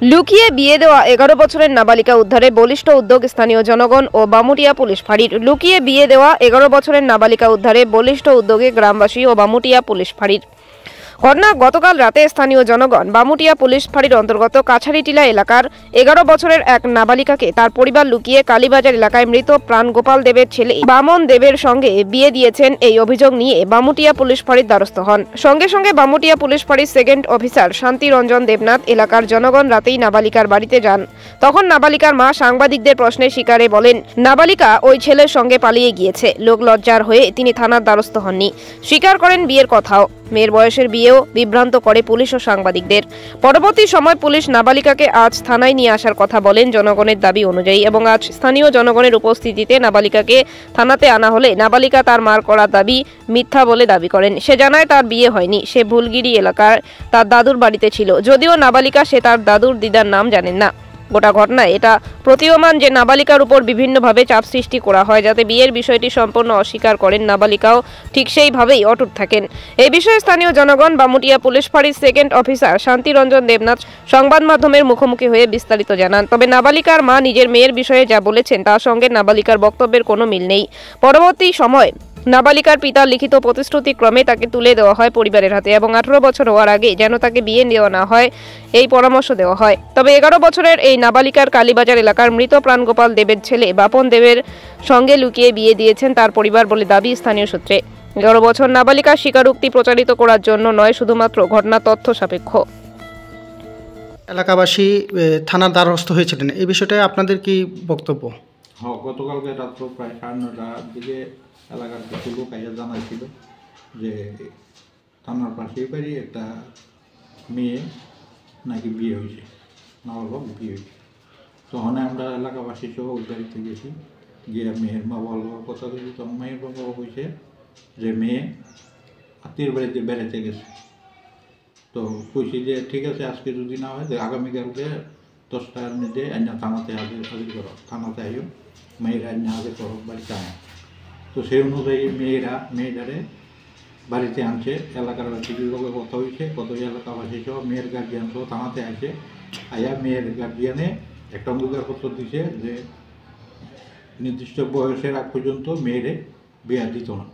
লুকিয়ে বিয়ে দেওয়া ১১ বছরের নাবালিকা উদ্ধারে বলিষ্ঠ উদ্যোগ স্থানীয় জনগণ ও বামুটিয়া পুলিশ ফাঁড়ির। লুকিয়ে বিয়ে দেওয়া ১১ বছরের নাবালিকা উদ্ধারে বলিষ্ঠ উদ্যোগে গ্রামবাসী ও বামুটিয়া পুলিশ ফাঁড়ির। ঘটনা গতকাল রাতে স্থানীয় জনগণ বামুটিয়া পুলিশ ফাঁড়ির অন্তর্গত কাছারিটিলা এলাকার ১১ বছরের এক নাবালিকাকে তার পরিবার লুকিয়ে কালীবাজার এলাকায় মৃত প্রাণগোপাল দেবের ছেলে বামন দেবের সঙ্গে বিয়ে দিয়েছেন। এই অভিযোগ নিয়ে বামুটিয়া পুলিশ ফাঁড়ির দ্বারস্থ হন। সঙ্গে সঙ্গে বামুটিয়া পুলিশ ফাঁড়ির সেকেন্ড অফিসার শান্তি রঞ্জন দেবনাথ এলাকার জনগণ রাতেই নাবালিকার বাড়িতে যান। তখন নাবালিকার মা সাংবাদিকদের প্রশ্নের শিকারে বলেন, নাবালিকা ওই ছেলের সঙ্গে পালিয়ে গিয়েছে। লোক লজ্জার হয়ে তিনি থানার দ্বারস্থ হননি। স্বীকার করেন বিয়ের কথাও। মেয়ের বয়সের বিয়েও বিভ্রান্ত করে পুলিশ ও সাংবাদিকদের। পরবর্তী সময় পুলিশ নাবালিকাকে আজ থানায় নিয়ে আসার কথা বলেন জনগণের দাবি অনুযায়ী, এবং আজ স্থানীয় জনগণের উপস্থিতিতে নাবালিকাকে থানাতে আনা হলে নাবালিকা তার মার করা দাবি মিথ্যা বলে দাবি করেন। সে জানায় তার বিয়ে হয়নি, সে ভুলগিরি এলাকার তার দাদুর বাড়িতে ছিল। যদিও নাবালিকা সে তার দাদুর দিদার নাম জানেন না। গোটা ঘটনায় এটা প্রতীয়মান যে নাবালিকার উপর বিভিন্নভাবে চাপ সৃষ্টি করা হয় যাতে বিয়ের বিষয়টি সম্পূর্ণ অস্বীকার করেন। নাবালিকাও ঠিক সেইভাবেই অটুট থাকেন। এই বিষয়ে স্থানীয় জনগণ বামুটিয়া পুলিশ ফাঁড়ির সেকেন্ড অফিসার শান্তি রঞ্জন দেবনাথ সংবাদ মাধ্যমের মুখোমুখি হয়ে বিস্তারিত জানান। তবে নাবালিকার মা নিজের মেয়ের বিষয়ে যা বলেছেন তার সঙ্গে নাবালিকার বক্তব্যের কোনো মিল নেই। পরবর্তী সময় নাবালিকার পিতার লিখিত প্রতিশ্রুতি ক্রমে তাকে তুলে দেওয়া হয় পরিবারের হাতে, এবং 18 বছর হওয়ার আগে যেন তাকে বিয়ে দেওয়া না হয় এই পরামর্শ দেওয়া হয়। তবে 11 বছরের এই নাবালিকার কালীবাজার এলাকার মৃত প্রাণগোপাল দেবের ছেলে বাপন দেবের সঙ্গে লুকিয়ে বিয়ে দিয়েছেন তার পরিবার বলে দাবি স্থানীয় সূত্রে। 11 বছর নাবালিকার স্বীকারোক্তি প্রচারিত করার জন্য নয়, শুধুমাত্র ঘটনা তথ্য সাপেক্ষ। এলাকাবাসী থানার দ্বারস্থ হয়েছিলেন, এই বিষয়টায় আপনাদের কি বক্তব্য? হ্যাঁ, গতকালকে রাত্র প্রায় 9:30টার দিকে এলাকার কিছু লোক আইয়া জানাইছিল যে থানার পাশেই বাড়ি একটা মেয়ে নাকি বিয়ে হয়েছে, নাবালক বিয়ে হয়েছে। তখন আমরা এলাকাবাসী সহ ওই বাড়িতে গেছি, গিয়ে মেয়ের মা বাবার কথা দিয়েছি। তখন মেয়ের বাবা হয়েছে যে মেয়ে আত্মীয় বাড়িতে বেড়াতে গেছে। তো কইছি যে ঠিক আছে, আজকে যদি না হয় আগামীকালকে 10টার মধ্যে আইনা থানাতে হাজির করো, থানাতে আইও, মেয়েরা আইনা হাজির করো, বাড়িতে আনো। তো সেই অনুযায়ী মেয়েটারে বাড়িতে আনছে। এলাকার বাসীর লোকের কথা হয়েছে, কত এলাকাবাসী সহ মেয়ের গার্জিয়ান সহ থানাতে আসে। আয়া মেয়ের গার্জিয়ানে একটা অঙ্গীকারপত্র দিছে যে নির্দিষ্ট বয়সের আগ পর্যন্ত মেয়েরে বিয়া দিত না,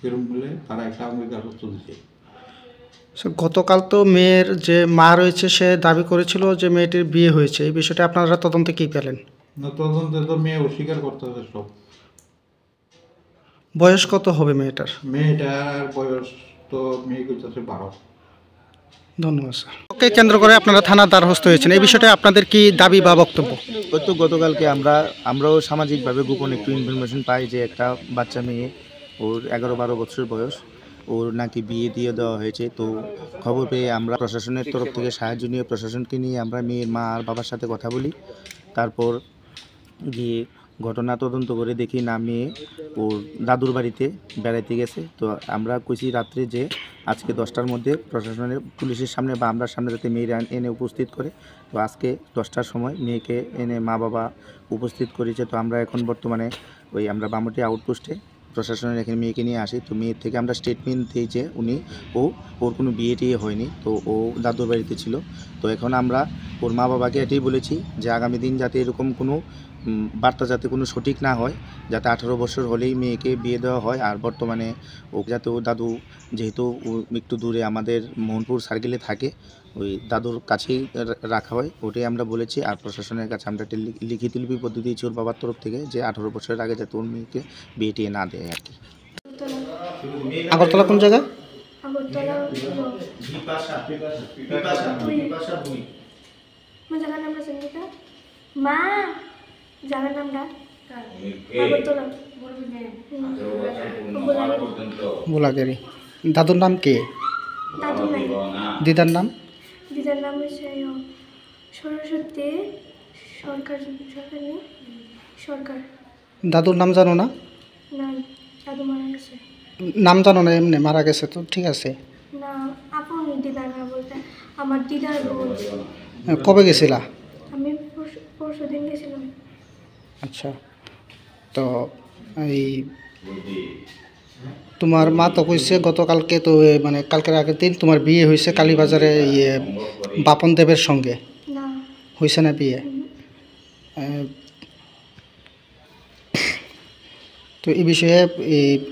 এরকম বলে তারা একটা অঙ্গীকারপত্র দিছে। গতকাল তো মেয়ের যে মা রয়েছে সে দাবি করেছিল যে মেয়েটির বিয়ে হয়েছে, এই বিষয়টা আপনারা তদন্তে কী পেলেন? না, তদন্তে তো মেয়ে অস্বীকার করতে হবে সব। বয়স কত হবে মেয়েটার? মেয়েটার বয়স তো মেয়ে করতেছে 12। ধন্যবাদ স্যার। ওকে কেন্দ্র করে আপনারা থানার দ্বারস্থ হয়েছেন, এই বিষয়টা আপনাদের কি দাবি বা বক্তব্য? ওই তো গতকালকে আমরাও সামাজিকভাবে গোপন একটু ইনফরমেশন পাই যে একটা বাচ্চা মেয়ে, ওর 11-12 বছর বয়স, ওর নাকি বিয়ে দিয়ে দেওয়া হয়েছে। তো খবর পেয়ে আমরা প্রশাসনের তরফ থেকে সাহায্য নিয়ে প্রশাসনকে নিয়ে আমরা মেয়ের মা আর বাবার সাথে কথা বলি। তারপর গিয়ে ঘটনা তদন্ত করে দেখি না, মেয়ে ওর দাদুর বাড়িতে বেড়াইতে গেছে। তো আমরা কইছি রাত্রে যে আজকে 10টার মধ্যে প্রশাসনের পুলিশের সামনে বা আমরা সামনে যাতে মেয়েরা এনে উপস্থিত করে। তো আজকে 10টার সময় মেয়েকে এনে মা বাবা উপস্থিত করেছে। তো আমরা এখন বর্তমানে আমরা বামুটিয়া আউটপোস্টে প্রশাসনের এখানে মেয়েকে নিয়ে আসি। তো মেয়ের থেকে আমরা স্টেটমেন্ট দিই যে ওর কোনো বিয়ে টিয়ে হয়নি, তো ও দাদুর বাড়িতে ছিল। তো এখন আমরা ওর মা বাবাকে এটাই বলেছি যে আগামী দিন যাতে এরকম কোনো বার্তা যাতে কোনো সঠিক না হয়, যাতে 18 বছর হলেই মেয়েকে বিয়ে দেওয়া হয়। আর বর্তমানে ও যাতে ও দাদু, যেহেতু একটু দূরে আমাদের মোহনপুর সার্কেলে থাকে, ওই দাদুর কাছেই রাখা হয়, ওটাই আমরা বলেছি। আর প্রশাসনের কাছে আমরা একটা লিখিত পদ্ধতি দিয়েছি ওর বাবার তরফ থেকে যে 18 বছরের আগে যাতে ওর মেয়েকে বিয়ে টিয়ে না দেয় আর কি। আগরতলা কোন জায়গা? মা জায়গার নামটা গোলাগেরি। দাদুর নাম কে? দাদুর নাই, দিদার নাম? দিদার নাম হচ্ছে সরস্বতী সরকার। সরকার। দাদুর নাম জানো না? নাই, দাদু মারা গেছে। নাম জানো না, এমনি মারা গেছে তো ঠিক আছে। না, আপনি দিদা না বলতে আমার দিদার বোন। কবে গেছিলা? আমি পরশু দিন গেছিলাম। আচ্ছা, তো এই তোমার মা তো কইছে গতকালকে, তো কালকের আগের দিন তোমার বিয়ে হয়েছে কালীবাজারে বাপন দেবের সঙ্গে। না, হয়েছে না বিয়ে? তো এই বিষয়ে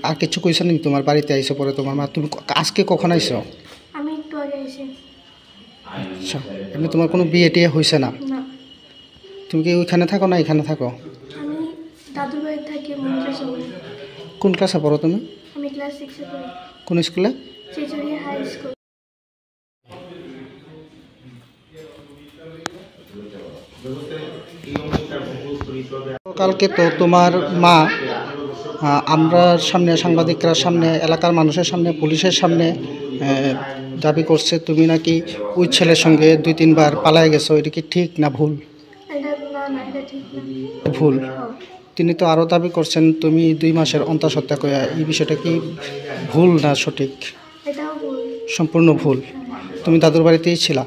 আর কিছু কইছে নাকি? তোমার বাড়িতে আইসো পরে তোমার মা? তুমি আজকে কখন আইসো? আমি একটু আগে এসে। আচ্ছা, এমনি তোমার কোনো বিয়ে টিয়ে হয়েছে না? না, তুমি কি ওইখানে থাকো না এখানে থাকো? আমি দাদুর বাড়ি থাকি মন্ত্রেশ্বর। কোন ক্লাসে পড়ো তুমি? আমি ক্লাস 6-এ পড়ি, কোন স্কুলে? Chichuria high school. কালকে তো তোমার মা আমরা সামনে, সাংবাদিকরা সামনে, এলাকার মানুষের সামনে, পুলিশের সামনে দাবি করছে তুমি নাকি ওই ছেলের সঙ্গে 2-3 বার পালায় গেছো। এটা কি ঠিক না ভুল? এটা না, এটা ঠিক না। ভুল। হ্যাঁ, তিনি তো আরও দাবি করছেন তুমি 2 মাসের অন্তঃসত্ত্বা কয়া। এই বিষয়টা কি ভুল না সঠিক? এটাও ভুল। সম্পূর্ণ ভুল। তুমি দাদুর বাড়িতেই ছিলা?